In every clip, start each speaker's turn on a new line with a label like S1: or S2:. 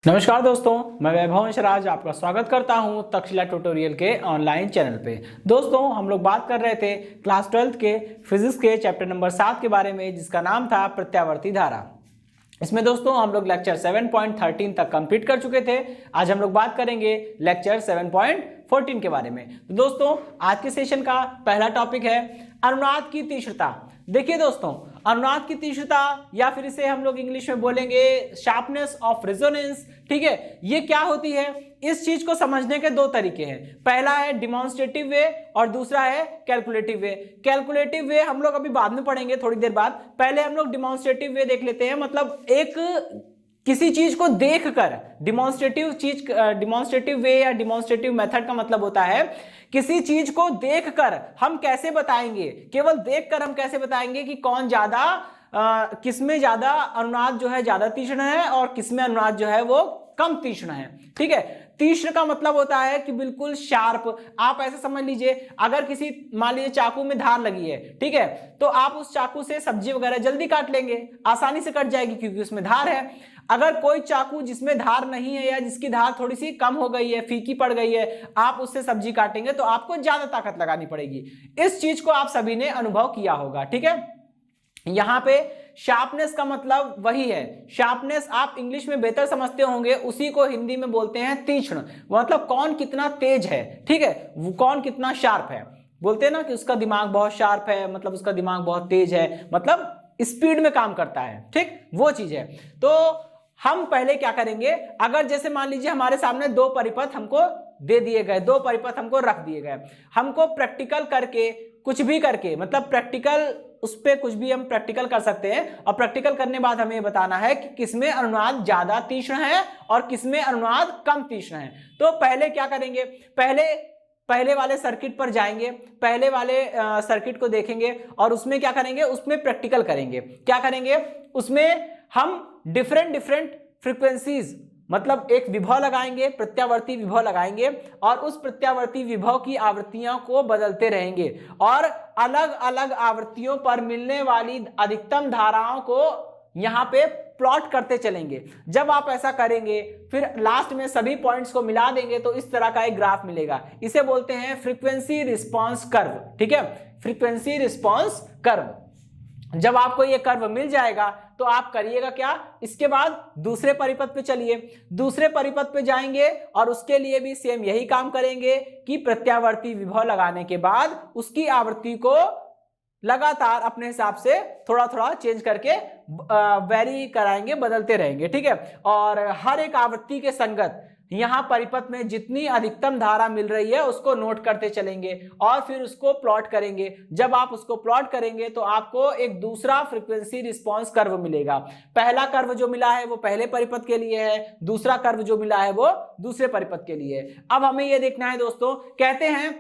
S1: नमस्कार दोस्तों, मैं वैभव अंशराज आपका स्वागत करता हूं तक्षशिला ट्यूटोरियल के ऑनलाइन चैनल पे। दोस्तों, हम लोग बात कर रहे थे क्लास 12th के फिजिक्स के चैप्टर नंबर 7 के बारे में, जिसका नाम था प्रत्यावर्ती धारा। इसमें दोस्तों हम लोग लेक्चर 7.13 तक कंप्लीट कर चुके थे। आज हम लोग बात करेंगे लेक्चर 7.14 के बारे में। तो दोस्तों, आज के सेशन का पहला टॉपिक है अनुनाद की तीक्ष्णता। देखिए दोस्तों, अनुनाद की तीक्ष्णता या फिर इसे हम लोग इंग्लिश में बोलेंगे शार्पनेस ऑफ रेजोनेंस। ठीक है, ये क्या होती है? इस चीज को समझने के दो तरीके हैं। पहला है डिमॉन्स्ट्रेटिव वे और दूसरा है कैलकुलेटिव वे। कैलकुलेटिव वे हम लोग अभी बाद में पढ़ेंगे, थोड़ी देर बाद। पहले हम लोग डिमॉन्स्ट्रेटिव वे देख लेते हैं। मतलब एक किसी चीज को देखकर, डिमॉन्स्ट्रेटिव वे या डिमॉन्स्ट्रेटिव मेथड का मतलब होता है किसी चीज को देखकर हम कैसे बताएंगे, केवल देखकर हम कैसे बताएंगे कि कौन ज्यादा किसमें ज्यादा अनुनाद जो है ज्यादा तीक्ष्ण है और किसमें अनुनाद जो है वो कम तीक्ष्ण है। ठीक है, तीक्ष्ण का मतलब होता है कि बिल्कुल शार्प। आप ऐसे समझ लीजिए, अगर किसी मान लीजिए चाकू में धार लगी है, ठीक है, तो आप उस चाकू से सब्जी वगैरह जल्दी काट लेंगे, आसानी से कट जाएगी क्योंकि उसमें धार है। अगर कोई चाकू जिसमें धार नहीं है या जिसकी धार थोड़ी सी कम हो गई है, फीकी पड़ गई है, आप उससे सब्जी काटेंगे तो आपको ज्यादा ताकत लगानी पड़ेगी। इस चीज को आप सभी ने अनुभव किया होगा। ठीक है, यहां पे शार्पनेस का मतलब वही है। शार्पनेस आप इंग्लिश में बेहतर समझते होंगे, उसी को हिंदी में बोलते हैं तीक्ष्ण। मतलब कौन कितना तेज है, ठीक है, वो कौन कितना शार्प है। बोलते हैं ना कि उसका दिमाग बहुत शार्प है, मतलब उसका दिमाग बहुत तेज है, मतलब स्पीड में काम करता है। ठीक, वो चीज है। तो हम पहले क्या करेंगे, अगर जैसे मान लीजिए हमारे सामने दो परिपथ हमको दे दिए गए, दो परिपथ हमको रख दिए गए, हमको प्रैक्टिकल करके कुछ भी करके, मतलब प्रैक्टिकल उस पे कुछ भी हम प्रैक्टिकल कर सकते हैं और प्रैक्टिकल करने बाद हमें बताना है कि किसमें अनुनाद ज्यादा तीक्ष्ण है और किसमें अनुनाद कम तीक्ष्ण है। तो पहले क्या करेंगे, पहले वाले सर्किट पर जाएंगे, पहले वाले सर्किट को देखेंगे और उसमें क्या करेंगे, उसमें प्रैक्टिकल करेंगे। क्या करेंगे, उसमें हम डिफरेंट फ्रीक्वेंसीज, मतलब एक विभव लगाएंगे, प्रत्यावर्ती विभव लगाएंगे और उस प्रत्यावर्ती विभव की आवृत्तियों को बदलते रहेंगे और अलग अलग आवृत्तियों पर मिलने वाली अधिकतम धाराओं को यहां पे प्लॉट करते चलेंगे। जब आप ऐसा करेंगे फिर लास्ट में सभी पॉइंट्स को मिला देंगे तो इस तरह का एक ग्राफ मिलेगा। इसे बोलते हैं फ्रीक्वेंसी रिस्पांस कर्व। ठीक है, फ्रीक्वेंसी रिस्पांस कर्व। जब आपको ये कर्व मिल जाएगा तो आप करिएगा क्या, इसके बाद दूसरे परिपथ पे चलिए। दूसरे परिपथ पे जाएंगे और उसके लिए भी सेम यही काम करेंगे कि प्रत्यावर्ती विभव लगाने के बाद उसकी आवृत्ति को लगातार अपने हिसाब से थोड़ा थोड़ा चेंज करके वेरी कराएंगे, बदलते रहेंगे। ठीक है, और हर एक आवृत्ति के संगत यहां परिपथ में जितनी अधिकतम धारा मिल रही है उसको नोट करते चलेंगे और फिर उसको प्लॉट करेंगे। जब आप उसको प्लॉट करेंगे तो आपको एक दूसरा फ्रीक्वेंसी रिस्पांस कर्व मिलेगा। पहला कर्व जो मिला है वो पहले परिपथ के लिए है, दूसरा कर्व जो मिला है वो दूसरे परिपथ के लिए है। अब हमें ये देखना है दोस्तों, कहते हैं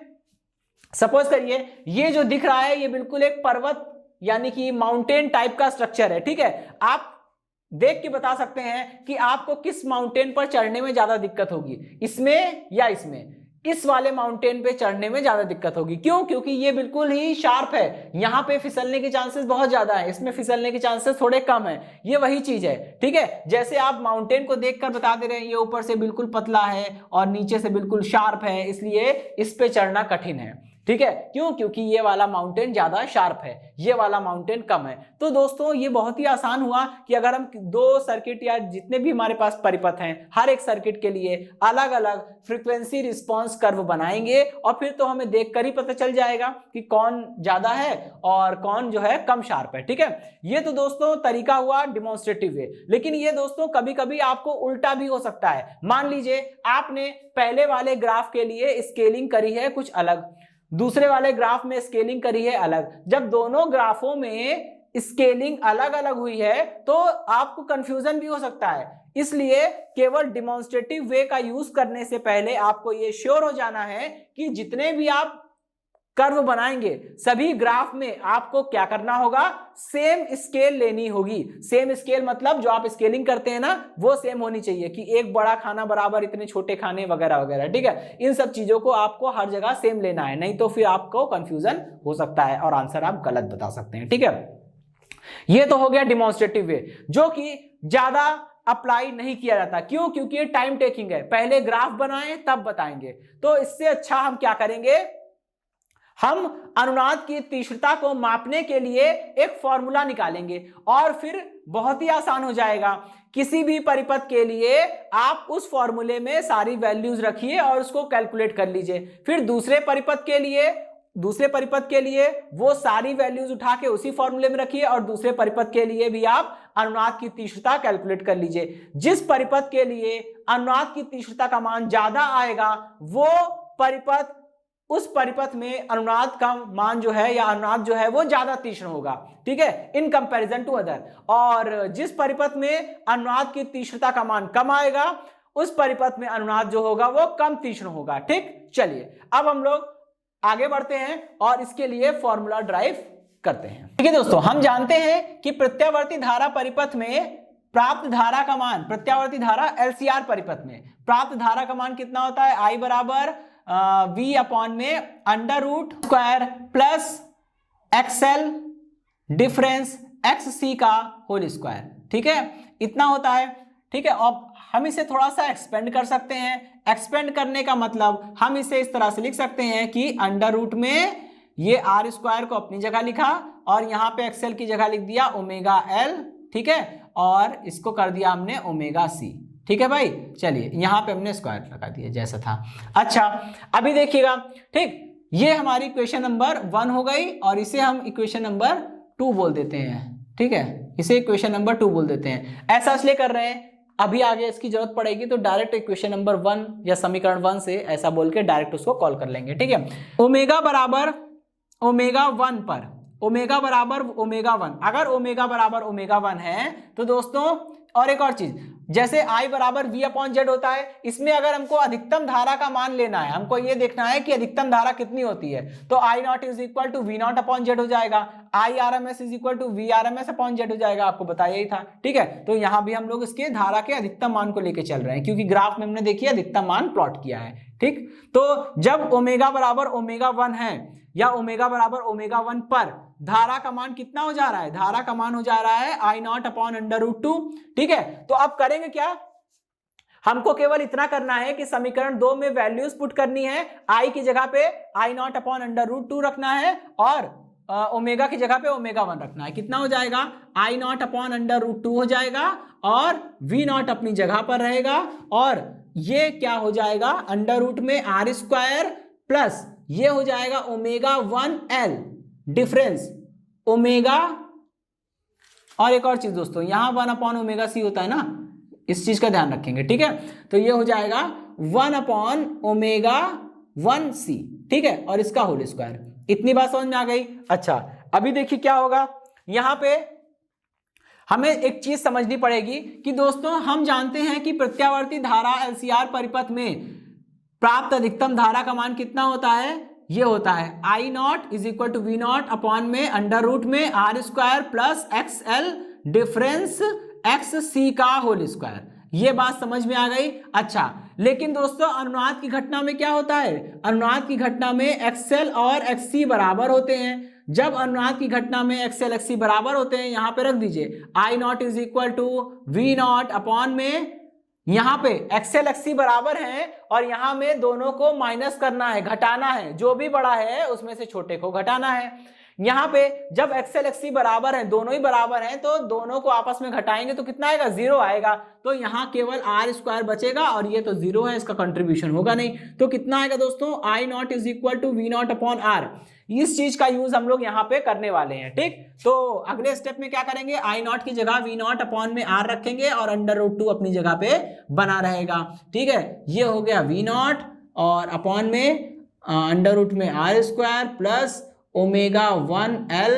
S1: सपोज करिए ये जो दिख रहा है ये बिल्कुल एक पर्वत यानी कि माउंटेन टाइप का स्ट्रक्चर है। ठीक है, आप देख के बता सकते हैं कि आपको किस माउंटेन पर चढ़ने में ज्यादा दिक्कत होगी, इसमें या इसमें। इस वाले माउंटेन पे चढ़ने में ज्यादा दिक्कत होगी। क्यों? क्योंकि ये बिल्कुल ही शार्प है, यहां पे फिसलने के चांसेस बहुत ज्यादा है, इसमें फिसलने के चांसेस थोड़े कम है। ये वही चीज है। ठीक है, जैसे आप माउंटेन को देखकर बता दे रहे हैं ये ऊपर से बिल्कुल पतला है और नीचे से बिल्कुल शार्प है, इसलिए इस पे चढ़ना कठिन है। ठीक है, क्यों? क्योंकि ये वाला माउंटेन ज्यादा शार्प है, ये वाला माउंटेन कम है। तो दोस्तों ये बहुत ही आसान हुआ कि अगर हम दो सर्किट या जितने भी हमारे पास परिपथ हैं, हर एक सर्किट के लिए अलग अलग फ्रीक्वेंसी रिस्पांस कर्व बनाएंगे और फिर तो हमें देखकर ही पता चल जाएगा कि कौन ज्यादा है और कौन जो है कम शार्प है। ठीक है, ये तो दोस्तों तरीका हुआ डिमॉन्स्ट्रेटिव वे। लेकिन ये दोस्तों कभी कभी आपको उल्टा भी हो सकता है। मान लीजिए आपने पहले वाले ग्राफ के लिए स्केलिंग करी है कुछ अलग, दूसरे वाले ग्राफ में स्केलिंग करी है अलग। जब दोनों ग्राफों में स्केलिंग अलग अलग हुई है तो आपको कंफ्यूजन भी हो सकता है। इसलिए केवल डिमॉन्स्ट्रेटिव वे का यूज करने से पहले आपको यह श्योर हो जाना है कि जितने भी आप कर्व बनाएंगे सभी ग्राफ में आपको क्या करना होगा, सेम स्केल लेनी होगी। सेम स्केल मतलब जो आप स्केलिंग करते हैं ना वो सेम होनी चाहिए कि एक बड़ा खाना बराबर इतने छोटे खाने वगैरह वगैरह। ठीक है, इन सब चीजों को आपको हर जगह सेम लेना है, नहीं तो फिर आपको कंफ्यूजन हो सकता है और आंसर आप गलत बता सकते हैं। ठीक है, ये तो हो गया डिमॉन्स्ट्रेटिव वे जो कि ज्यादा अप्लाई नहीं किया जाता। क्यों? क्योंकि ये टाइम टेकिंग है, पहले ग्राफ बनाएं तब बताएंगे। तो इससे अच्छा हम क्या करेंगे, हम अनुनाद की तीव्रता को मापने के लिए एक फॉर्मूला निकालेंगे और फिर बहुत ही आसान हो जाएगा। किसी भी परिपथ के लिए आप उस फॉर्मूले में सारी वैल्यूज रखिए और उसको कैलकुलेट कर लीजिए। फिर दूसरे परिपथ के लिए वो सारी वैल्यूज उठा के उसी फॉर्मूले में रखिए और दूसरे परिपथ के लिए भी आप अनुनाद की तीव्रता कैलकुलेट कर लीजिए। जिस परिपथ के लिए अनुनाद की तीव्रता का मान ज्यादा आएगा वो परिपथ, उस परिपथ में अनुनाद का मान जो है या अनुनाद जो है वो ज्यादा तीक्ष्ण होगा, ठीक है, इन कंपैरिजन टू अदर। और जिस परिपथ में अनुनाद की तीक्ष्णता का मान कम आएगा उस परिपथ में अनुनाद जो होगा वो कम तीक्ष्ण होगा। ठीक, चलिए अब हम लोग आगे बढ़ते हैं और इसके लिए फॉर्मूला ड्राइव करते हैं। ठीक है दोस्तों, हम जानते हैं कि प्रत्यावर्ती धारा परिपथ में प्राप्त धारा का मान, प्रत्यावर्ती धारा एलसीआर परिपथ में प्राप्त धारा का मान कितना होता है, आई बराबर V अपॉन में under root square plus XL difference XC का होल स्क्वायर। ठीक है, इतना होता है। ठीक है, अब हम इसे थोड़ा सा एक्सपेंड कर सकते हैं। एक्सपेंड करने का मतलब हम इसे इस तरह से लिख सकते हैं कि अंडर रूट में ये आर स्क्वायर को अपनी जगह लिखा और यहाँ पे एक्सएल की जगह लिख दिया ओमेगा एल, ठीक है, और इसको कर दिया हमने ओमेगा सी। ठीक है भाई, चलिए यहाँ पे हमने स्क्वायर लगा दिया जैसा था। अच्छा, अभी देखिएगा, ठीक, ये हमारी इक्वेशन नंबर 1 हो गई और इसे हम इक्वेशन नंबर 2 बोल देते हैं। ठीक है, इसे इक्वेशन नंबर 2 बोल देते हैं। ऐसा इसलिए कर रहे हैं, अभी आगे इसकी जरूरत पड़ेगी तो डायरेक्ट इक्वेशन नंबर 1 या समीकरण 1 से ऐसा बोल के डायरेक्ट उसको कॉल कर लेंगे। ठीक है, ओमेगा बराबर ओमेगा 1 पर ओमेगा बराबर ओमेगा 1, अगर ओमेगा बराबर ओमेगा 1 है तो दोस्तों, और एक और चीज, जैसे I बराबर V अपॉन जेड होता है, इसमें अगर हमको अधिकतम धारा का मान लेना है, हमको ये देखना है कि अधिकतम धारा कितनी होती है, तो I not is equal to V not upon Z हो जाएगा, I RMS is equal to V RMS upon Z हो जाएगा। आपको बताया ही था। ठीक है, तो यहाँ भी हम लोग इसके धारा के अधिकतम मान को लेके चल रहे हैं क्योंकि ग्राफ में हमने देखिए अधिकतम मान प्लॉट किया है। ठीक, तो जब ओमेगा बराबर ओमेगा 1 है या ओमेगा बराबर ओमेगा 1 पर धारा का मान कितना हो जा रहा है, धारा का मान हो जा रहा है I not upon under root 2। ठीक है, तो अब करेंगे क्या, हमको केवल इतना करना है कि समीकरण 2 में वैल्यूज पुट करनी है। आई की जगह पे आई नॉट अपॉन अंडर रूट 2 रखना है और ओमेगा की जगह पे ओमेगा 1 रखना है। कितना हो जाएगा, आई नॉट अपॉन अंडर रूट 2 हो जाएगा और वी नॉट अपनी जगह पर रहेगा और ये क्या हो जाएगा, अंडर रूट में आर स्क्वायर प्लस ये हो जाएगा ओमेगा 1L डिफरेंस ओमेगा, और एक और चीज दोस्तों, यहां 1 अपॉन ओमेगा सी होता है ना, इस चीज का ध्यान रखेंगे। ठीक है, तो ये हो जाएगा 1 अपॉन ओमेगा 1C। ठीक है, और इसका होल स्क्वायर। इतनी बात समझ में आ गई। अच्छा, अभी देखिए क्या होगा, यहां पे हमें एक चीज समझनी पड़ेगी कि दोस्तों हम जानते हैं कि प्रत्यावर्ती धारा एलसीआर परिपथ में प्राप्त अधिकतम धारा का मान कितना होता है, ये होता है I nought is equal to V nought upon में अंडर रूट में R square plus XL difference XC का होल स्क्वायर। ये बात समझ में आ गई। अच्छा, लेकिन दोस्तों अनुनाद की घटना में क्या होता है, अनुनाद की घटना में एक्सएल और XC बराबर होते हैं। जब अनुनाद की घटना में एक्सएल XC बराबर होते हैं, यहां पे रख दीजिए I nought is equal to V nought upon में, यहां पे एक्सएल XC बराबर है और यहां में दोनों को माइनस करना है, घटाना है, जो भी बड़ा है उसमें से छोटे को घटाना है। यहां पे जब एक्सएल XC बराबर है, दोनों ही बराबर हैं, तो दोनों को आपस में घटाएंगे तो कितना आएगा, 0 आएगा। तो यहां केवल आर स्क्वायर बचेगा और ये तो 0 है, इसका कंट्रीब्यूशन होगा नहीं। तो कितना आएगा दोस्तों, I nought is equal to V nought upon R. इस चीज का यूज हम लोग यहाँ पे करने वाले हैं। ठीक, तो अगले स्टेप में क्या करेंगे, आई नॉट की जगह वी नॉट अपॉन में आर रखेंगे और अंडर रूट 2 अपनी जगह पे बना रहेगा। ठीक है, ये हो गया वी नॉट और अपॉन में अंडर रूट में R square plus omega 1L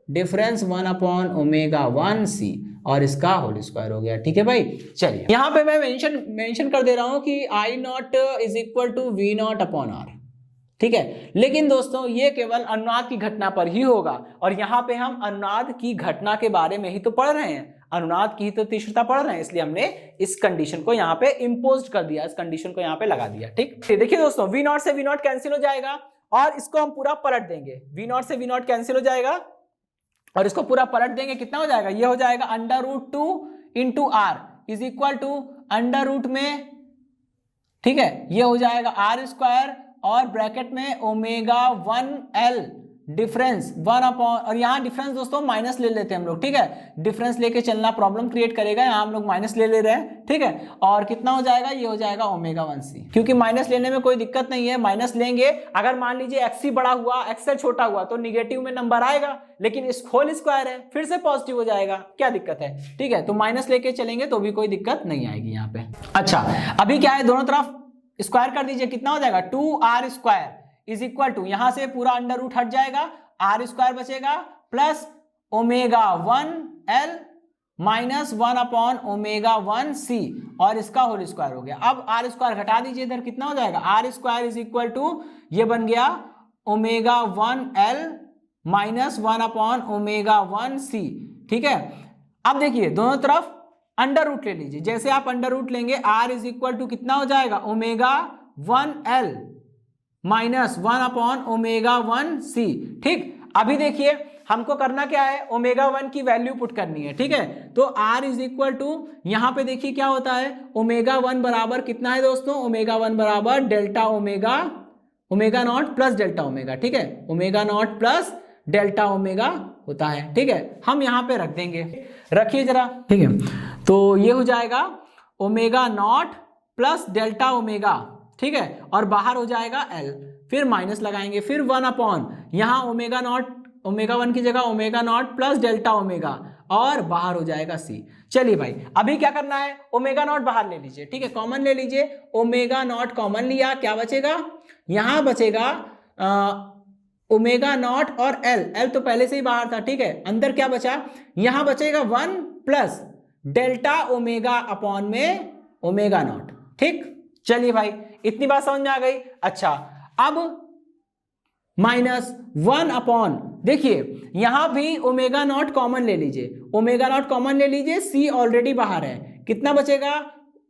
S1: difference 1 upon omega 1C और इसका होल स्क्वायर हो गया। ठीक है भाई, चलिए यहां पे मैं मेंशन कर दे रहा हूं कि I nought is equal to V nought upon R. ठीक है, लेकिन दोस्तों ये केवल अनुनाद की घटना पर ही होगा और यहाँ पे हम अनुनाद की घटना के बारे में ही तो पढ़ रहे हैं, अनुनाद की ही तो तीव्रता पढ़ रहे हैं, इसलिए हमने इस कंडीशन को यहाँ पे इम्पोज कर दिया, इस कंडीशन को यहाँ पे लगा दिया। ठीक, देखिए दोस्तों, वी नॉट से वी नॉट कैंसिल हो जाएगा और इसको हम पूरा पलट देंगे। वी नॉट से वी नॉट कैंसिल हो जाएगा और इसको पूरा पलट देंगे, कितना हो जाएगा, ये हो जाएगा under root 2 into R. Is equal to under root में, ठीक है, ये हो जाएगा आर स्क्वायर और ब्रैकेट में ओमेगा 1L डिफरेंस 1 अपॉन, और यहाँ डिफरेंस दोस्तों माइनस ले लेते हैं हम लोग, ठीक है, डिफरेंस लेके चलना प्रॉब्लम क्रिएट करेगा, यहाँ हम लोग माइनस ले रहे हैं, ठीक है, और कितना हो जाएगा, ये हो जाएगा ओमेगा 1C, क्योंकि माइनस लेने में कोई दिक्कत नहीं है, माइनस लेंगे, अगर मान लीजिए XC बड़ा हुआ XL छोटा हुआ तो निगेटिव में नंबर आएगा, लेकिन इस होल स्क्वायर है फिर से पॉजिटिव हो जाएगा, क्या दिक्कत है, ठीक है, तो माइनस लेके चलेंगे तो भी कोई दिक्कत नहीं आएगी यहाँ पे। अच्छा, अभी क्या है, दोनों तरफ स्क्वायर कर दीजिए, कितना हो जाएगा 2R square is equal to, यहां से पूरा अंडर रूट हट जाएगा, आर स्क्वायर बचेगा plus omega 1L minus 1 upon omega 1C और इसका होल स्क्वायर हो गया। अब आर स्क्वायर घटा दीजिए इधर, कितना हो जाएगा, R square is equal to, ये बन गया omega 1L minus 1 upon omega 1C, ठीक है। अब देखिए दोनों तरफ अंडर रूट ले लीजिए, जैसे आप अंडर रूट लेंगे आर इज इक्वल टू कितना हो जाएगा, omega 1L minus 1 upon omega 1C, ठीक। अभी देखिए हमको करना क्या है, ओमेगा 1 की वैल्यू पुट करनी है, ठीक है, तो R इज इक्वल टू, यहां पे देखिए क्या होता है, ओमेगा 1 बराबर कितना है दोस्तों, ओमेगा 1 बराबर delta omega, omega naught plus delta omega, ठीक है, omega naught plus delta omega होता है, ठीक है, हम यहां पे रख देंगे, रखिए जरा, ठीक है, तो ये हो जाएगा omega not plus delta omega, ठीक है, और बाहर हो जाएगा L, फिर माइनस लगाएंगे, फिर 1 अपॉन, यहां ओमेगा नॉट, ओमेगा 1 की जगह omega naught plus delta omega और बाहर हो जाएगा C। चलिए भाई अभी क्या करना है, ओमेगा नॉट बाहर ले लीजिए, ठीक है, कॉमन ले लीजिए, ओमेगा नॉट कॉमन लिया, क्या बचेगा, यहां बचेगा ओमेगा नॉट और L तो पहले से ही बाहर था, ठीक है, अंदर क्या बचा, यहां बचेगा 1 प्लस डेल्टा ओमेगा अपॉन में ओमेगा नॉट, ठीक। चलिए भाई इतनी बात समझ में आ गई। अच्छा, अब माइनस 1 अपॉन, देखिए यहां भी ओमेगा नॉट कॉमन ले लीजिए, ओमेगा नॉट कॉमन ले लीजिए, C ऑलरेडी बाहर है, कितना बचेगा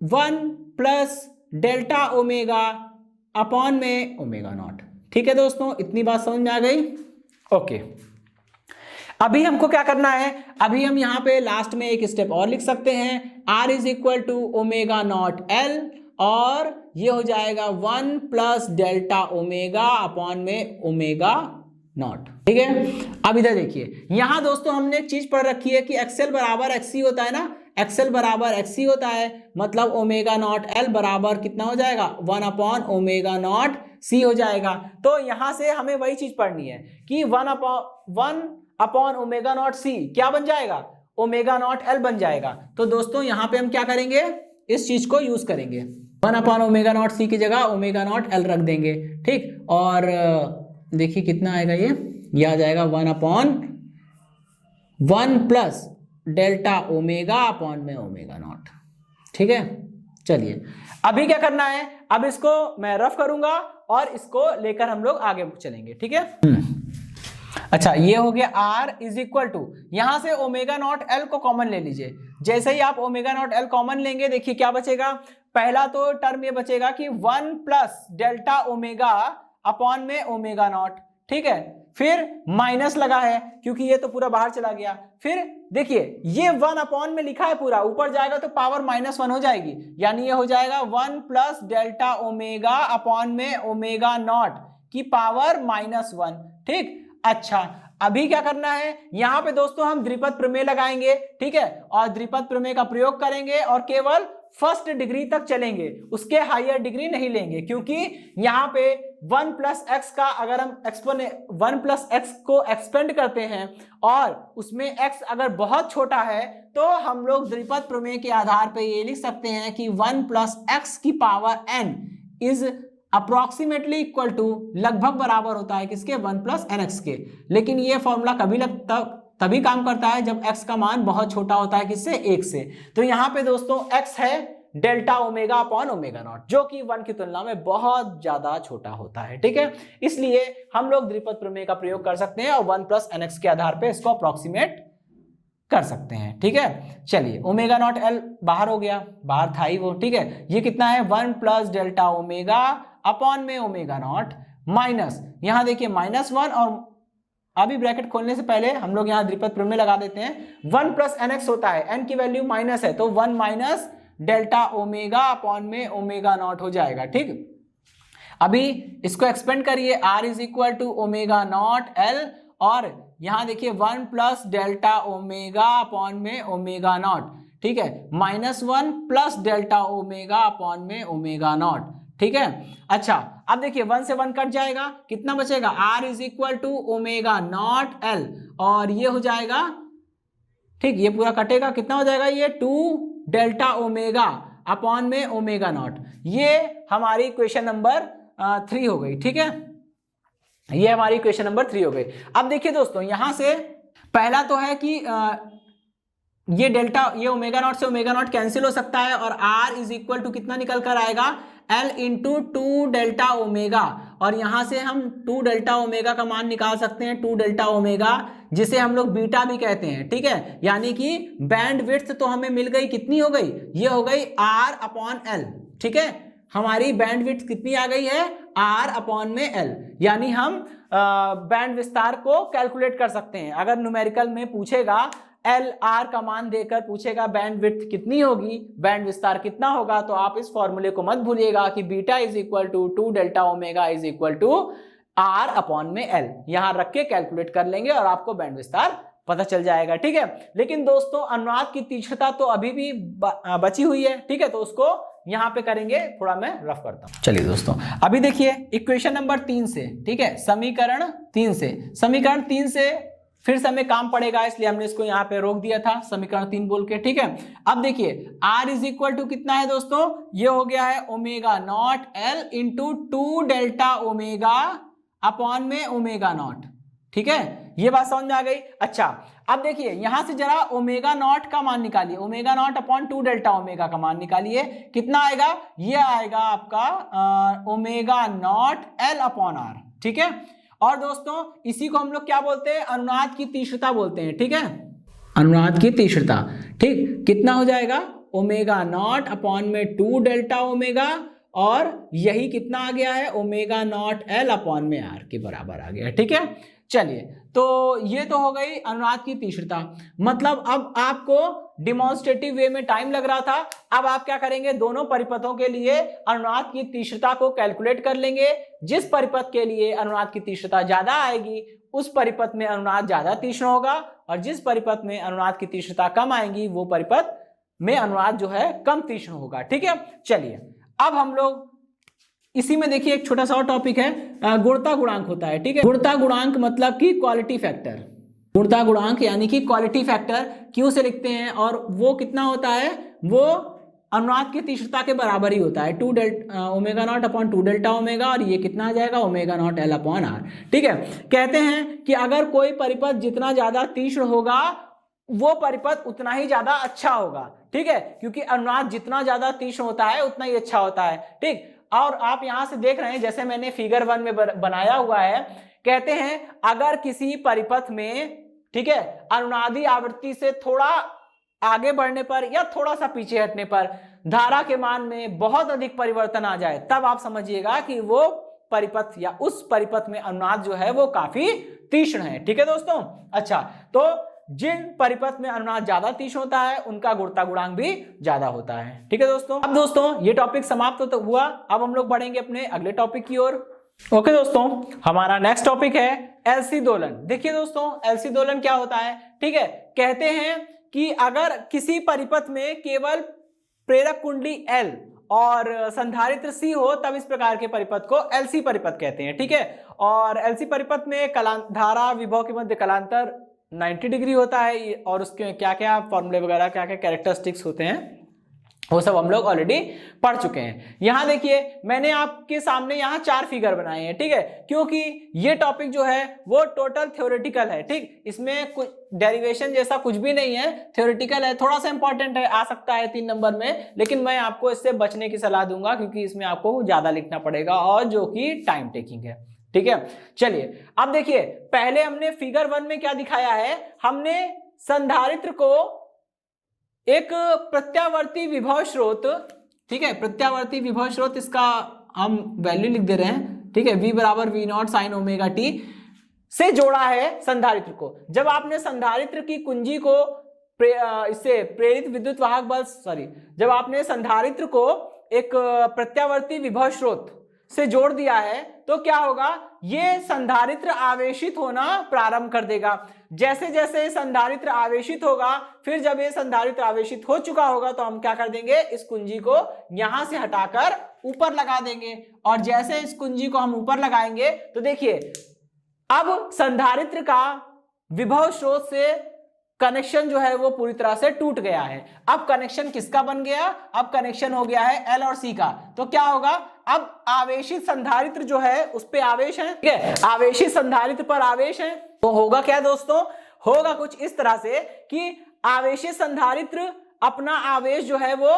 S1: 1 प्लस डेल्टा ओमेगा अपॉन में ओमेगा नॉट, ठीक है दोस्तों, इतनी बात समझ में आ गई, ओके। अभी हमको क्या करना है, अभी हम यहाँ पे लास्ट में एक स्टेप और लिख सकते हैं, R is equal to omega naught L और ये हो जाएगा 1 प्लस डेल्टा ओमेगा अपॉन में ओमेगा नॉट, ठीक है। अब इधर देखिए, यहां दोस्तों हमने एक चीज पढ़ रखी है कि XL बराबर XC होता है ना, XL बराबर XC होता है, मतलब ओमेगा नॉट L बराबर कितना हो जाएगा, 1 अपॉन ओमेगा नॉट C हो जाएगा। तो यहां से हमें वही चीज पढ़नी है कि 1 अपॉन ओमेगा नॉट C क्या बन जाएगा, ओमेगा नॉट L बन जाएगा। तो दोस्तों यहां पे हम क्या करेंगे, इस चीज को यूज करेंगे, 1 अपॉन ओमेगा नॉट C की जगह ओमेगा नॉट L रख देंगे, ठीक, और देखिए कितना आएगा, ये आ जाएगा 1 upon 1 plus delta omega upon में ओमेगा नॉट, ठीक है। चलिए अभी क्या करना है, अब इसको मैं रफ करूंगा और इसको लेकर हम लोग आगे चलेंगे, ठीक है। अच्छा, ये हो गया R इज इक्वल टू, यहां से ओमेगा नॉट L को कॉमन ले लीजिए, जैसे ही आप ओमेगा नॉट L कॉमन लेंगे, देखिए क्या बचेगा, पहला तो टर्म ये बचेगा कि 1 प्लस डेल्टा ओमेगा अपॉन में ओमेगा नॉट, ठीक है, फिर माइनस लगा है क्योंकि ये तो पूरा बाहर चला गया, फिर देखिए ये 1 अपॉन में लिखा है पूरा, ऊपर जाएगा तो पावर -1 हो जाएगी, यानी ये हो जाएगा 1 प्लस डेल्टा ओमेगा अपॉन में ओमेगा नॉट की पावर -1, ठीक। अच्छा, अभी क्या करना है, यहां पे दोस्तों हम द्विपद प्रमेय लगाएंगे, ठीक है, और द्विपद प्रमेय का प्रयोग करेंगे और केवल फर्स्ट डिग्री तक चलेंगे, उसके हायर डिग्री नहीं लेंगे, क्योंकि यहां पे 1 प्लस एक्स का अगर हम 1 प्लस एक्स को एक्सपेंड करते हैं और उसमें x अगर बहुत छोटा है तो हम लोग द्विपद प्रमेय के आधार पे ये लिख सकते हैं कि 1 प्लस एक्स की power n is approximately equal to, लगभग बराबर होता है किसके, 1 प्लस एन एक्स के। लेकिन ये फॉर्मूला तभी काम करता है जब x का मान बहुत छोटा होता है, किससे, 1 से। तो यहाँ पे दोस्तों x है delta omega upon omega naught, जो कि 1 की तुलना में बहुत ज्यादा छोटा होता है, ठीक है। इसलिए हम लोग द्विपद प्रमेय का प्रयोग कर सकते हैं और 1 प्लस एन एक्स के आधार पे इसको अप्रोक्सीमेट कर सकते हैं, ठीक है। चलिए ओमेगा नॉट L बाहर हो गया, बाहर था ही वो, ठीक है, ये कितना है 1 प्लस डेल्टा ओमेगा अपॉन में ओमेगा नॉट माइनस, यहां देखिए -1 और अभी ब्रैकेट खोलने से पहले हम लोग यहाँ द्विपद प्रमेय लगा देते हैं। 1 प्लस nx होता है, n की वैल्यू माइनस है तो 1 माइनस डेल्टा ओमेगा अपॉन में ओमेगा नॉट हो जाएगा। ठीक, अभी इसको एक्सपेंड करिए, r is equal to omega naught L, और यहां देखिए 1 प्लस डेल्टा ओमेगा अपॉन में ओमेगा नॉट। ठीक है, -1 प्लस डेल्टा ओमेगा अपॉन में ओमेगा नॉट। ठीक है, अच्छा अब देखिए 1 से 1 कट जाएगा, कितना बचेगा, r is equal to omega naught L, और ये हो जाएगा, ठीक, ये पूरा कटेगा, कितना हो जाएगा, ये 2 डेल्टा ओमेगा अपॉन में ओमेगा नॉट। ये हमारी क्वेश्चन नंबर 3 हो गई। ठीक है, ये हमारी क्वेश्चन नंबर 3 हो गई। अब देखिए दोस्तों, यहां से पहला तो है कि ये डेल्टा, ये ओमेगा नॉट से ओमेगा नॉट कैंसिल हो सकता है, और r इज इक्वल टू कितना निकल कर आएगा, L इंटू 2 डेल्टा ओमेगा, और यहां से हम 2 डेल्टा ओमेगा का मान निकाल सकते हैं, 2 डेल्टा ओमेगा जिसे हम लोग बीटा भी कहते हैं। ठीक है, यानी कि बैंड विड्थ तो हमें मिल गई, कितनी हो गई, ये हो गई r अपॉन एल। ठीक है, हमारी बैंड विड्थ कितनी आ गई है, r अपॉन में l, यानी हम बैंड विस्तार को कैलकुलेट कर सकते हैं। अगर न्यूमेरिकल में पूछेगा, एल आर का मान देकर पूछेगा बैंड विड्थ कितनी होगी, बैंड विस्तार कितना होगा, तो आप इस फॉर्मूले को मत भूलिएगा कि beta is equal to 2 delta omega is equal to R upon में एल, यहां रख के कैलकुलेट कर लेंगे और आपको बैंड विस्तार पता चल जाएगा। ठीक है, लेकिन दोस्तों अनुनाद की तीक्ष्णता तो अभी भी बची हुई है। ठीक है, तो उसको यहां पे करेंगे, थोड़ा मैं रफ करता हूं। चलिए दोस्तों, अभी देखिए इक्वेशन नंबर 3 से, ठीक है, समीकरण 3 से फिर से हमें काम पड़ेगा, इसलिए हमने इसको यहाँ पे रोक दिया था समीकरण 3 बोल के। ठीक है, अब देखिए r इज इक्वल टू कितना है दोस्तों, ये हो गया है omega naught l into 2 delta omega upon में ओमेगा नॉट। ठीक है, ये बात समझ में आ गई। अच्छा अब देखिए यहां से जरा ओमेगा नॉट का मान निकालिए, omega naught upon 2 delta omega का मान निकालिए, कितना आएगा, ये आएगा आपका omega naught l upon r। ठीक है, और दोस्तों इसी को हम लोग क्या बोलते हैं, अनुनाद की तीक्ष्णता बोलते हैं। ठीक है, अनुनाद की तीक्ष्णता। ठीक, कितना हो जाएगा, ओमेगा नॉट अपॉन में 2 डेल्टा ओमेगा, और यही कितना आ गया है, ओमेगा नॉट एल अपॉन में आर के बराबर आ गया। ठीक है, चलिए तो ये तो हो गई अनुनाद की तीक्ष्णता। मतलब अब आपको डिमॉन्स्ट्रेटिव वे में टाइम लग रहा था, अब आप क्या करेंगे, दोनों परिपथों के लिए अनुनाद की तीक्ष्णता को कैलकुलेट कर लेंगे। जिस परिपथ के लिए अनुनाद की तीक्ष्णता ज्यादा आएगी उस परिपथ में अनुनाद ज्यादा तीक्ष्ण होगा, और जिस परिपथ में अनुनाद की तीक्ष्णता कम आएगी वो परिपथ में अनुनाद जो है कम तीक्ष्ण होगा। ठीक है, चलिए अब हम लोग इसी में देखिए एक छोटा सा और टॉपिक है, गुणता गुणांक होता है। ठीक है, गुणता गुणांक मतलब कि क्वालिटी फैक्टर, गुणता गुणांक यानी कि क्वालिटी फैक्टर क्यों से लिखते हैं, और वो कितना होता है, वो अनुनाद की तीक्ष्णता के बराबर ही होता है, 2 delta omega naught upon 2 delta omega, और ये कितना आ जाएगा, omega naught L upon R. ठीक है, कहते हैं कि अगर कोई परिपथ जितना ज्यादा तीक्ष्ण होगा वो परिपथ उतना ही ज्यादा अच्छा होगा। ठीक है, क्योंकि अनुनाद जितना ज्यादा तीक्ष्ण होता है उतना ही अच्छा होता है। ठीक, और आप यहां से देख रहे हैं जैसे मैंने फिगर 1 में बनाया हुआ है, कहते हैं अगर किसी परिपथ में, ठीक है, अनुनादी आवृत्ति से थोड़ा आगे बढ़ने पर या थोड़ा सा पीछे हटने पर धारा के मान में बहुत अधिक परिवर्तन आ जाए, तब आप समझिएगा कि वो परिपथ या उस परिपथ में अनुनाद जो है वो काफी तीक्ष्ण है। ठीक है दोस्तों, अच्छा तो जिन परिपथ में अनुनाद ज्यादा तीक्ष्ण होता है उनका गुणता गुणांक भी ज्यादा होता है। ठीक है दोस्तों, अब दोस्तों ये टॉपिक समाप्त तो हुआ, अब हम लोग बढ़ेंगे अपने अगले टॉपिक की ओर। ओके दोस्तों, हमारा नेक्स्ट टॉपिक है एलसी दोलन। देखिए दोस्तों एलसी दोलन क्या होता है, ठीक है, कहते हैं कि अगर किसी परिपथ में केवल प्रेरक कुंडली एल और संधारित्र सी हो तब इस प्रकार के परिपथ को एलसी परिपथ कहते हैं। ठीक है, और एलसी परिपथ में धारा विभव के मध्य कलांतर 90 डिग्री होता है, और उसके क्या क्या फॉर्मूले वगैरह क्या क्या कैरेक्टरिस्टिक्स होते हैं वो सब हम लोग ऑलरेडी पढ़ चुके हैं। यहां देखिए मैंने आपके सामने यहां 4 फिगर बनाए हैं। ठीक है, क्योंकि ये टॉपिक जो है वो टोटल थ्योरेटिकल है। ठीक, इसमें कुछ डेरिवेशन जैसा कुछ भी नहीं है, थ्योरेटिकल है, थोड़ा सा इंपॉर्टेंट है, आ सकता है 3 नंबर में, लेकिन मैं आपको इससे बचने की सलाह दूंगा क्योंकि इसमें आपको ज्यादा लिखना पड़ेगा और जो कि टाइम टेकिंग है। ठीक है, चलिए अब देखिए पहले हमने फिगर 1 में क्या दिखाया है, हमने संधारित्र को एक प्रत्यावर्ती विभव स्रोत, ठीक है, प्रत्यावर्ती विभव स्रोत, इसका हम वैल्यू लिख दे रहे हैं। ठीक है, v बराबर v not sine omega T, से जोड़ा है संधारित्र को। जब आपने संधारित्र की कुंजी को इससे प्रेरित विद्युत वाहक बल जब आपने संधारित्र को एक प्रत्यावर्ती विभव स्रोत से जोड़ दिया है तो क्या होगा, ये संधारित्र आवेशित होना प्रारंभ कर देगा। जैसे जैसे संधारित्र आवेशित होगा, फिर जब ये संधारित्र आवेशित हो चुका होगा तो हम क्या कर देंगे, इस कुंजी को यहां से हटाकर ऊपर लगा देंगे। और जैसे इस कुंजी को हम ऊपर लगाएंगे तो देखिए अब संधारित्र का विभव स्रोत से कनेक्शन जो है वो पूरी तरह से टूट गया है। अब कनेक्शन किसका बन गया, अब कनेक्शन हो गया है L और C का। तो क्या होगा, अब आवेशित संधारित्र जो है उस पे आवेश है, ठीक है, आवेशित संधारित्र पर आवेश है। तो होगा क्या दोस्तों, होगा कुछ इस तरह से कि आवेशित संधारित्र अपना आवेश जो है वो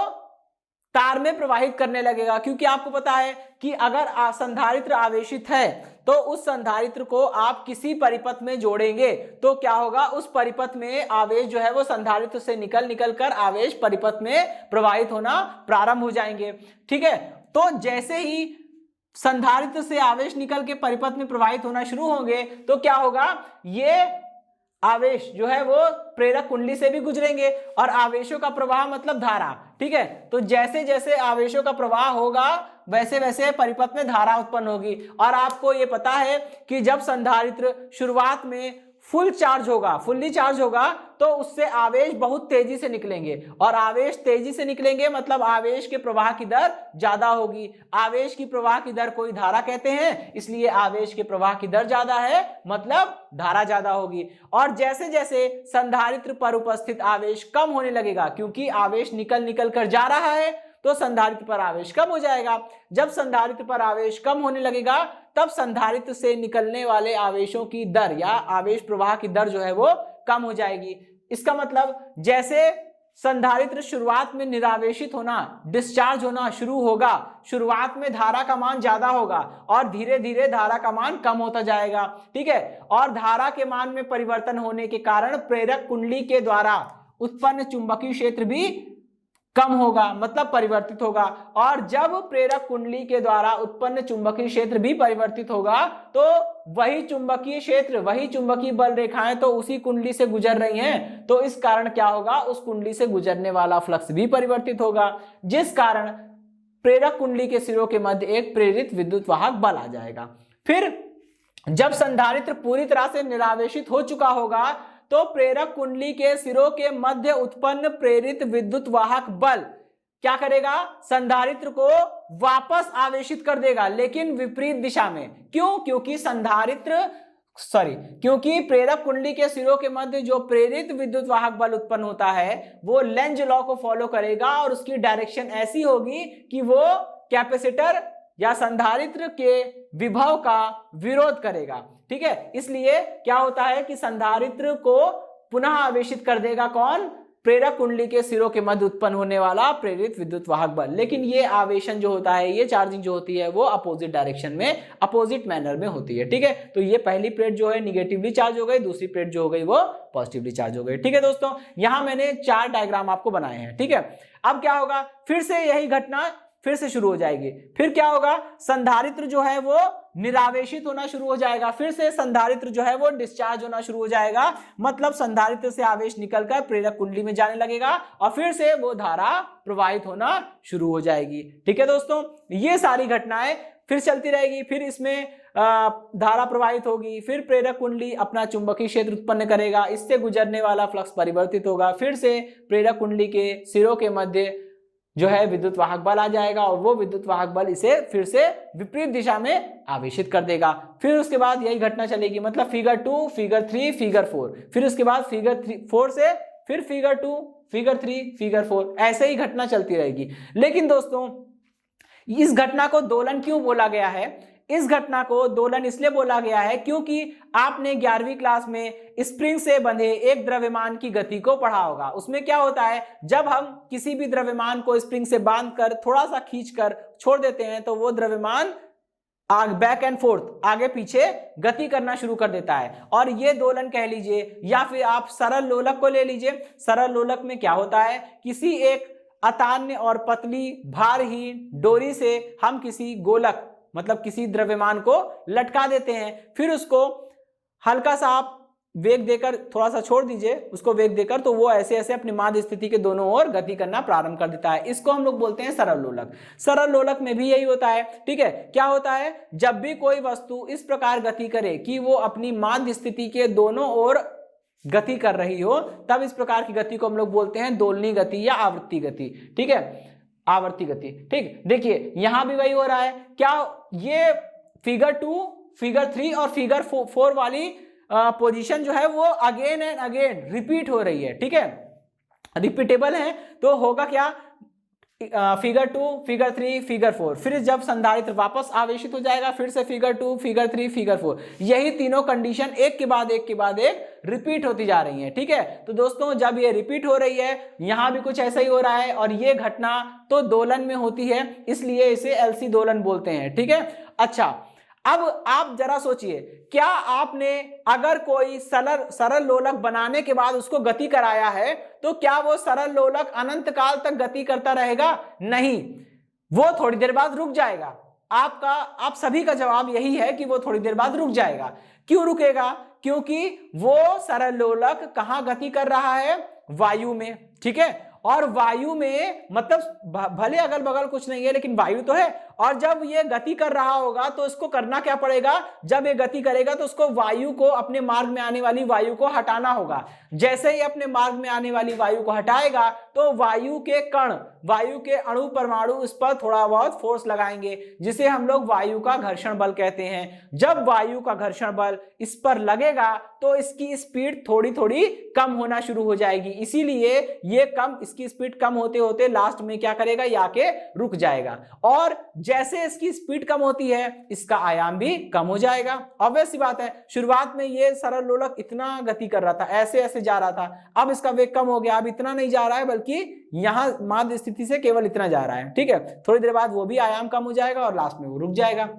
S1: तार में प्रवाहित करने लगेगा, क्योंकि आपको पता है कि अगर संधारित्र आवेशित है तो उस संधारित्र को आप किसी परिपथ में जोड़ेंगे तो क्या होगा, उस परिपथ में आवेश जो है वो संधारित्र से निकल कर आवेश परिपथ में प्रवाहित होना प्रारंभ हो जाएंगे। ठीक है, तो जैसे ही संधारित्र से आवेश निकल के परिपथ में प्रवाहित होना शुरू होंगे तो क्या होगा, ये आवेश जो है वो प्रेरक कुंडली से भी गुजरेंगे और आवेशों का प्रवाह मतलब धारा। ठीक है, तो जैसे जैसे आवेशों का प्रवाह होगा वैसे वैसे परिपथ में धारा उत्पन्न होगी। और आपको ये पता है कि जब संधारित्र शुरुआत में फुल्ली चार्ज होगा तो उससे आवेश बहुत तेजी से निकलेंगे, और आवेश तेजी से निकलेंगे मतलब आवेश के प्रवाह की दर ज्यादा होगी। आवेश की प्रवाह की दर कोई धारा कहते हैं, इसलिए आवेश के प्रवाह की दर ज्यादा है मतलब धारा ज्यादा होगी। और जैसे जैसे संधारित्र पर उपस्थित आवेश कम होने लगेगा, क्योंकि आवेश निकल कर जा रहा है तो संधारित्र पर आवेश कम हो जाएगा। जब संधारित्र पर आवेश कम होने लगेगा तब संधारित्र से निकलने वाले आवेशों की दर या आवेश प्रवाह की दर जो है वो कम हो जाएगी। इसका मतलब जैसे संधारित्र शुरुआत में निरावेशित होना, डिस्चार्ज होना शुरू होगा, शुरुआत में धारा का मान ज्यादा होगा और धीरे धीरे धारा का मान कम होता जाएगा। ठीक है, और धारा के मान में परिवर्तन होने के कारण प्रेरक कुंडली के द्वारा उत्पन्न चुंबकीय क्षेत्र भी कम होगा मतलब परिवर्तित होगा। और जब प्रेरक कुंडली के द्वारा उत्पन्न चुंबकीय क्षेत्र भी परिवर्तित होगा तो वही चुंबकीय क्षेत्र, वही चुंबकीय बल रेखाएं तो उसी कुंडली से गुजर रही हैं, तो इस कारण क्या होगा, उस कुंडली से गुजरने वाला फ्लक्स भी परिवर्तित होगा, जिस कारण प्रेरक कुंडली के सिरों के मध्य एक प्रेरित विद्युत वाहक बल आ जाएगा। फिर जब संधारित्र पूरी तरह से निरावेशित हो चुका होगा तो प्रेरक कुंडली के सिरों के मध्य उत्पन्न प्रेरित विद्युत वाहक बल क्या करेगा, संधारित्र को वापस आवेशित कर देगा, लेकिन विपरीत दिशा में। क्यों, क्योंकि प्रेरक कुंडली के सिरों के मध्य जो प्रेरित विद्युत वाहक बल उत्पन्न होता है वो लेंज लॉ को फॉलो करेगा और उसकी डायरेक्शन ऐसी होगी कि वो कैपेसिटर या संधारित्र के विभव का विरोध करेगा। ठीक है, इसलिए क्या होता है कि संधारित्र को पुनः आवेशित कर देगा कौन, प्रेरक कुंडली के सिरों के मध्य उत्पन्न होने वाला प्रेरित विद्युत वाहक बल। लेकिन ये आवेशन जो होता है, ये चार्जिंग जो होती है वो अपोजिट डायरेक्शन में, अपोजिट मैनर में होती है। ठीक है, तो ये पहली प्लेट जो है निगेटिवली चार्ज हो गई, दूसरी प्लेट जो हो गई वो पॉजिटिवली चार्ज हो गई। ठीक है दोस्तों, यहां मैंने 4 डायग्राम आपको बनाए हैं। ठीक है, अब क्या होगा, फिर से यही घटना फिर से शुरू हो जाएगी। फिर क्या होगा, संधारित्र जो है वो निरावेशित होना शुरू हो जाएगा, फिर से संधारित्र जो है वो डिस्चार्ज होना शुरू हो जाएगा, मतलब संधारित्र से आवेश निकलकर प्रेरक कुंडली में जाने लगेगा और फिर से वो धारा प्रवाहित होना शुरू हो जाएगी। ठीक है दोस्तों, ये सारी घटनाएं फिर चलती रहेगी। फिर इसमें धारा प्रवाहित होगी, फिर प्रेरक कुंडली अपना चुंबकीय क्षेत्र उत्पन्न करेगा, इससे गुजरने वाला फ्लक्स परिवर्तित होगा, फिर से प्रेरक कुंडली के सिरों के मध्य जो है विद्युत वाहक बल आ जाएगा और वो विद्युत वाहक बल इसे फिर से विपरीत दिशा में आवेशित कर देगा। फिर उसके बाद यही घटना चलेगी, मतलब फिगर 2, फिगर 3, फिगर 4, फिर उसके बाद फिगर 4 से फिर फिगर 2, फिगर 3, फिगर 4, ऐसे ही घटना चलती रहेगी। लेकिन दोस्तों इस घटना को दोलन क्यों बोला गया है, इस घटना को दोलन इसलिए बोला गया है क्योंकि आपने 11वीं क्लास में स्प्रिंग से बंधे एक द्रव्यमान की गति को पढ़ा होगा। उसमें क्या होता है, जब हम किसी भी द्रव्यमान को स्प्रिंग से बांधकर थोड़ा सा खींचकर छोड़ देते हैं तो वो द्रव्यमान बैक एंड फोर्थ, आगे पीछे गति करना शुरू कर देता है, और ये दोलन कह लीजिए या फिर आप सरल लोलक को ले लीजिए। सरल लोलक में क्या होता है, किसी एक अतान्य और पतली भारहीन डोरी से हम किसी गोलक मतलब किसी द्रव्यमान को लटका देते हैं, फिर उसको हल्का सा आप वेग देकर थोड़ा सा छोड़ दीजिए उसको, वेग देकर, तो वो ऐसे ऐसे अपनी माध्य स्थिति के दोनों ओर गति करना प्रारंभ कर देता है। इसको हम लोग बोलते हैं सरल लोलक। सरल लोलक में भी यही होता है। ठीक है, क्या होता है, जब भी कोई वस्तु इस प्रकार गति करे कि वो अपनी माध्य स्थिति के दोनों ओर गति कर रही हो, तब इस प्रकार की गति को हम लोग बोलते हैं दोलनी गति या आवर्ती गति। ठीक है, आवर्ती गति। ठीक, देखिए यहां भी वही हो रहा है। क्या ये फिगर 2, फिगर 3 और फिगर 4 वाली पोजीशन जो है वो अगेन एंड अगेन रिपीट हो रही है। ठीक है, रिपीटेबल है, तो होगा क्या, फिगर 2, फिगर 3, फिगर 4, फिर जब संधारित्र वापस आवेशित हो जाएगा फिर से फिगर 2, फिगर 3, फिगर 4, यही तीनों कंडीशन एक के बाद एक के बाद एक रिपीट होती जा रही है। ठीक है, तो दोस्तों जब ये रिपीट हो रही है, यहां भी कुछ ऐसा ही हो रहा है, और ये घटना तो दोलन में होती है, इसलिए इसे एलसी दोलन बोलते हैं। ठीक है, अच्छा अब आप जरा सोचिए, क्या आपने अगर कोई सरल लोलक बनाने के बाद उसको गति कराया है, तो क्या वो सरल लोलक अनंत काल तक गति करता रहेगा? नहीं, वो थोड़ी देर बाद रुक जाएगा। आप सभी का जवाब यही है कि वो थोड़ी देर बाद रुक जाएगा। क्यों रुकेगा? क्योंकि वो सरल लोलक कहां गति कर रहा है? वायु में। ठीक है, और वायु में मतलब भले अगल बगल कुछ नहीं है लेकिन वायु तो है, और जब ये गति कर रहा होगा तो इसको करना क्या पड़ेगा? जब ये गति करेगा तो उसको वायु को, अपने मार्ग में आने वाली वायु को हटाना होगा। जैसे ही अपने मार्ग में आने वाली वायु को हटाएगा तो वायु के कण, वायु के अणु परमाणु इस पर थोड़ा बहुत फोर्स लगाएंगे, जिसे हम लोग वायु का घर्षण बल कहते हैं। जब वायु का घर्षण बल इस पर लगेगा तो इसकी स्पीड थोड़ी थोड़ी कम होना शुरू हो जाएगी, इसीलिए ये कम, इसकी स्पीड कम होते होते लास्ट में क्या करेगा? ये आके रुक जाएगा। और जैसे इसकी स्पीड कम होती है इसका आयाम भी कम हो जाएगा। ऑब्वियस सी बात है, शुरुआत में ये सरल लोलक इतना गति कर रहा था, ऐसे ऐसे जा रहा था, अब इसका वेग कम हो गया, अब इतना नहीं जा रहा है बल्कि यहां माध्य स्थिति से केवल इतना जा रहा है। ठीक है, थोड़ी देर बाद वो भी आयाम कम हो जाएगा और लास्ट में वो रुक जाएगा।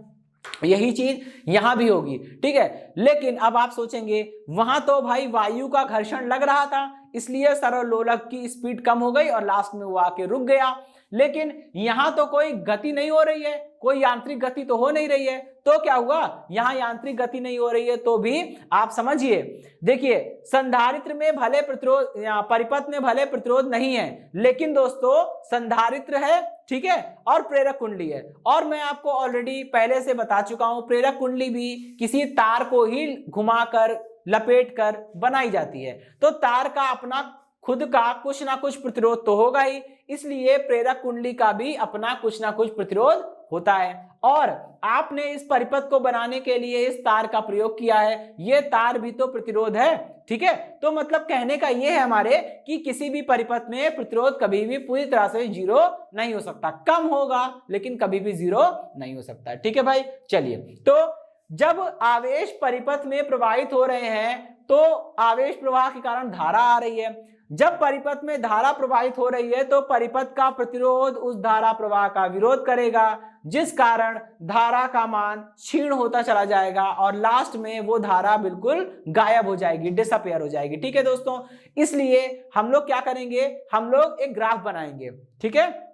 S1: यही चीज यहां भी होगी। ठीक है, लेकिन अब आप सोचेंगे वहां तो भाई वायु का घर्षण लग रहा था, इसलिए सरल लोलक की स्पीड कम हो गई और लास्ट में वो आके रुक गया। लेकिन यहां तो कोई गति नहीं हो रही है, कोई यांत्रिक गति तो हो नहीं रही है, तो क्या हुआ? यहां यांत्रिक गति नहीं हो रही है तो भी आप समझिए, देखिए संधारित्र में भले प्रतिरोध, परिपथ में भले प्रतिरोध नहीं है, लेकिन दोस्तों संधारित्र है। ठीक है, और प्रेरक कुंडली है, और मैं आपको ऑलरेडी पहले से बता चुका हूं प्रेरक कुंडली भी किसी तार को ही घुमाकर लपेट कर बनाई जाती है, तो तार का अपना खुद का कुछ ना कुछ प्रतिरोध तो होगा ही, इसलिए प्रेरक कुंडली का भी अपना कुछ ना कुछ प्रतिरोध होता है। और आपने इस परिपथ को बनाने के लिए इस तार का प्रयोग किया है, ये तार भी तो प्रतिरोध है। ठीक है, तो मतलब कहने का ये है हमारे कि किसी भी परिपथ में प्रतिरोध कभी भी पूरी तरह से जीरो नहीं हो सकता, कम होगा लेकिन कभी भी जीरो नहीं हो सकता। ठीक है भाई, चलिए, तो जब आवेश परिपथ में प्रवाहित हो रहे हैं तो आवेश प्रवाह के कारण धारा आ रही है। जब परिपथ में धारा प्रवाहित हो रही है तो परिपथ का प्रतिरोध उस धारा प्रवाह का विरोध करेगा, जिस कारण धारा का मान क्षीण होता चला जाएगा और लास्ट में वो धारा बिल्कुल गायब हो जाएगी, डिसअपियर हो जाएगी। ठीक है दोस्तों, इसलिए हम लोग क्या करेंगे, हम लोग एक ग्राफ बनाएंगे। ठीक है,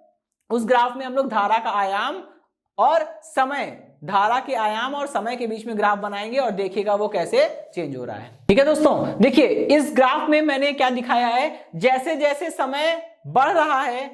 S1: उस ग्राफ में हम लोग धारा का आयाम और समय, धारा के आयाम और समय के बीच में ग्राफ बनाएंगे और देखिएगा वो कैसे चेंज हो रहा है। ठीक है दोस्तों, देखिए इस ग्राफ में मैंने क्या दिखाया है, जैसे जैसे समय बढ़ रहा है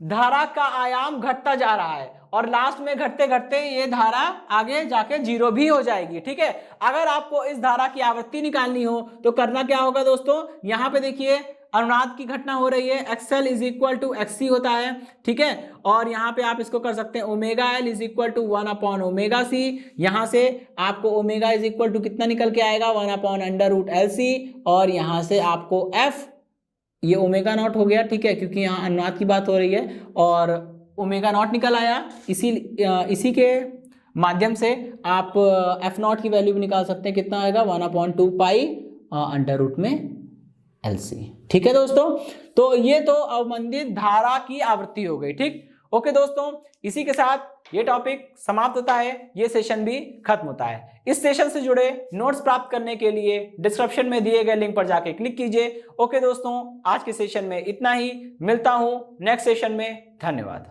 S1: धारा का आयाम घटता जा रहा है और लास्ट में घटते घटते ये धारा आगे जाके जीरो भी हो जाएगी। ठीक है, अगर आपको इस धारा की आवृत्ति निकालनी हो तो करना क्या होगा दोस्तों, यहां पे देखिए अनुनाद की घटना हो रही है, XL is equal to XC होता है। ठीक है, और यहाँ पे आप इसको कर सकते हैं omega L is equal to 1/ओमेगा C। यहाँ से आपको ओमेगा इज इक्वल टू कितना निकल के आएगा, 1/√LC, और यहाँ से आपको F, ये ओमेगा नॉट हो गया। ठीक है, क्योंकि यहाँ अनुनाद की बात हो रही है और ओमेगा नॉट निकल आया, इसी के माध्यम से आप F0 की वैल्यू भी निकाल सकते हैं, कितना आएगा 1/2π√LC। ठीक है दोस्तों, तो ये तो अवमंदित धारा की आवृत्ति हो गई। ठीक, ओके दोस्तों, इसी के साथ ये टॉपिक समाप्त होता है, ये सेशन भी खत्म होता है। इस सेशन से जुड़े नोट्स प्राप्त करने के लिए डिस्क्रिप्शन में दिए गए लिंक पर जाके क्लिक कीजिए। ओके दोस्तों, आज के सेशन में इतना ही, मिलता हूं नेक्स्ट सेशन में, धन्यवाद।